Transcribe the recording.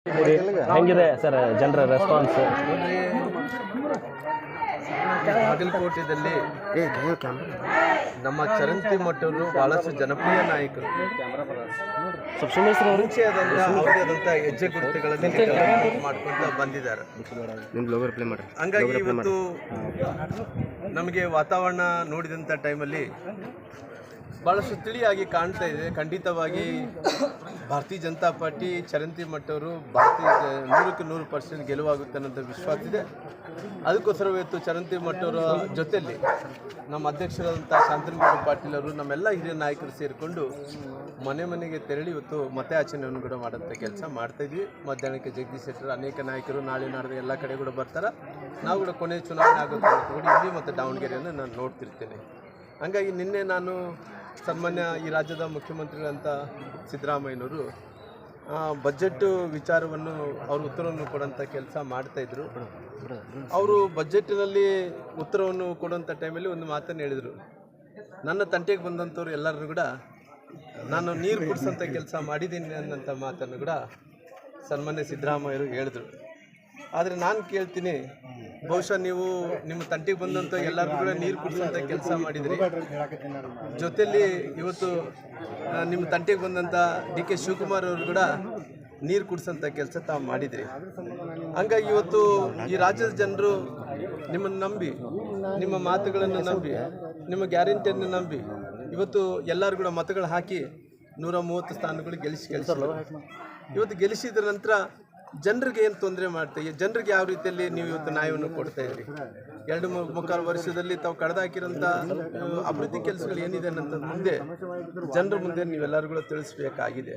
ಹೆಂಗಿದೆ ಸರ್ ಜನರ ರೆಸ್ಪಾನ್ಸ್? ಬಾಗಲಕೋಟೆಯಲ್ಲಿ ನಮ್ಮ ಚರಂತಿ ಮಟ್ಟರು ಬಹಳಷ್ಟು ಜನಪ್ರಿಯ ನಾಯಕರು. ಮುಂಚೆಯಾದಂಥ ಅವರೇ ಆದಂಥ ಹೆಜ್ಜೆ ಗುರುತುಗಳನ್ನು ಮಾಡ್ಕೊಳ್ತಾ ಬಂದಿದ್ದಾರೆ. ಹಂಗಾಗಿ ಇವತ್ತು ನಮಗೆ ವಾತಾವರಣ ನೋಡಿದಂಥ ಟೈಮಲ್ಲಿ ಭಾಳಷ್ಟು ತಿಳಿಯಾಗಿ ಕಾಣ್ತಾ ಇದೆ. ಖಂಡಿತವಾಗಿ ಭಾರತೀಯ ಜನತಾ ಪಾರ್ಟಿ ಚರಂತಿ ಮಟ್ಟವರು 100% ಗೆಲುವಾಗುತ್ತೆ ಅನ್ನೋದು ವಿಶ್ವಾಸ ಇದೆ. ಅದಕ್ಕೋಸ್ಕರ ಇವತ್ತು ಚರಂತಿ ಮಟ್ಟವರ ಜೊತೆಯಲ್ಲಿ ನಮ್ಮ ಅಧ್ಯಕ್ಷರಾದಂಥ ಶಾಂತನಗೌಡ ಪಾಟೀಲ್ ಅವರು ನಮ್ಮೆಲ್ಲ ಹಿರಿಯ ನಾಯಕರು ಸೇರಿಕೊಂಡು ಮನೆ ಮನೆಗೆ ತೆರಳಿ ಇವತ್ತು ಮತಯಾಚನೆಯನ್ನು ಕೂಡ ಮಾಡೋಂಥ ಕೆಲಸ ಮಾಡ್ತಾಯಿದ್ವಿ. ಮಧ್ಯಾಹ್ನಕ್ಕೆ ಜಗದೀಶ್ ಶೆಟ್ಟರ್ ಅನೇಕ ನಾಯಕರು ನಾಳೆ ನಾಡ್ದು ಎಲ್ಲ ಕಡೆ ಕೂಡ ಬರ್ತಾರೆ. ನಾವು ಕೂಡ ಕೊನೆಯ ಚುನಾವಣೆ ಆಗೋದು ಕೂಡ ಇಲ್ಲಿ ಮತ್ತು ದಾವಣಗೆರೆಯನ್ನು ನಾನು ನೋಡ್ತಿರ್ತೇನೆ. ಹಾಗಾಗಿ ನಿನ್ನೆ ನಾನು ಸನ್ಮಾನ್ಯ ಈ ರಾಜ್ಯದ ಮುಖ್ಯಮಂತ್ರಿಗಳಂತ ಸಿದ್ದರಾಮಯ್ಯನವರು ಬಜೆಟ್ ವಿಚಾರವನ್ನು ಅವರು ಉತ್ತರವನ್ನು ಕೊಡೋಂಥ ಕೆಲಸ ಮಾಡ್ತಾಯಿದ್ರು. ಅವರು ಬಜೆಟ್ನಲ್ಲಿ ಉತ್ತರವನ್ನು ಕೊಡುವಂಥ ಟೈಮಲ್ಲಿ ಒಂದು ಮಾತನ್ನು ಹೇಳಿದರು. ನನ್ನ ತಂಟೆಗೆ ಬಂದಂಥವ್ರು ಎಲ್ಲರೂ ಕೂಡ ನಾನು ನೀರು ಕುಡಿಸೋಂಥ ಕೆಲಸ ಮಾಡಿದ್ದೀನಿ ಅನ್ನೋಂಥ ಮಾತನ್ನು ಕೂಡ ಸನ್ಮಾನ್ಯ ಸಿದ್ದರಾಮಯ್ಯರು ಹೇಳಿದ್ರು. ಆದರೆ ನಾನು ಕೇಳ್ತೀನಿ, ಬಹುಶಃ ನೀವು ನಿಮ್ಮ ತಂಟೆಗೆ ಬಂದಂಥ ಎಲ್ಲರಿಗೂ ಕೂಡ ನೀರು ಕುಡಿಸೋಂಥ ಕೆಲಸ ಮಾಡಿದ್ರಿ. ಜೊತೆಯಲ್ಲಿ ಇವತ್ತು ನಿಮ್ಮ ತಂಟೆಗೆ ಬಂದಂಥ ಡಿ ಕೆ ಶಿವಕುಮಾರ್ ಅವರು ಕೂಡ ನೀರು ಕುಡಿಸೋಂಥ ಕೆಲಸ ತಾವು ಮಾಡಿದ್ರಿ. ಹಂಗಾಗಿ ಇವತ್ತು ಈ ರಾಜ್ಯದ ಜನರು ನಿಮ್ಮನ್ನು ನಂಬಿ, ನಿಮ್ಮ ಮಾತುಗಳನ್ನು ನಂಬಿ, ನಿಮ್ಮ ಗ್ಯಾರಂಟಿಯನ್ನು ನಂಬಿ ಇವತ್ತು ಎಲ್ಲರೂ ಕೂಡ ಮತಗಳು ಹಾಕಿ 130 ಸ್ಥಾನಗಳು ಗೆಲ್ಲಿಸಿದ್ರು. ಇವತ್ತು ಗೆಲ್ಲಿಸಿದ ನಂತರ ಜನರಿಗೆ ಏನು ತೊಂದರೆ ಮಾಡ್ತೀವಿ, ಜನರಿಗೆ ಯಾವ ರೀತಿಯಲ್ಲಿ ನೀವು ಇವತ್ತು ನ್ಯಾಯವನ್ನು ಕೊಡ್ತಾ ಇದ್ರಿ. 2-3 ವರ್ಷದಲ್ಲಿ ತಾವು ಕಳೆದಾಕಿರೋಂಥ ಅಭಿವೃದ್ಧಿ ಕೆಲಸಗಳು ಏನಿದೆ ಅನ್ನೋಂಥದ್ದು ಮುಂದೆ ಜನರ ಮುಂದೆ ನೀವೆಲ್ಲರೂ ಕೂಡ ತಿಳಿಸ್ಬೇಕಾಗಿದೆ.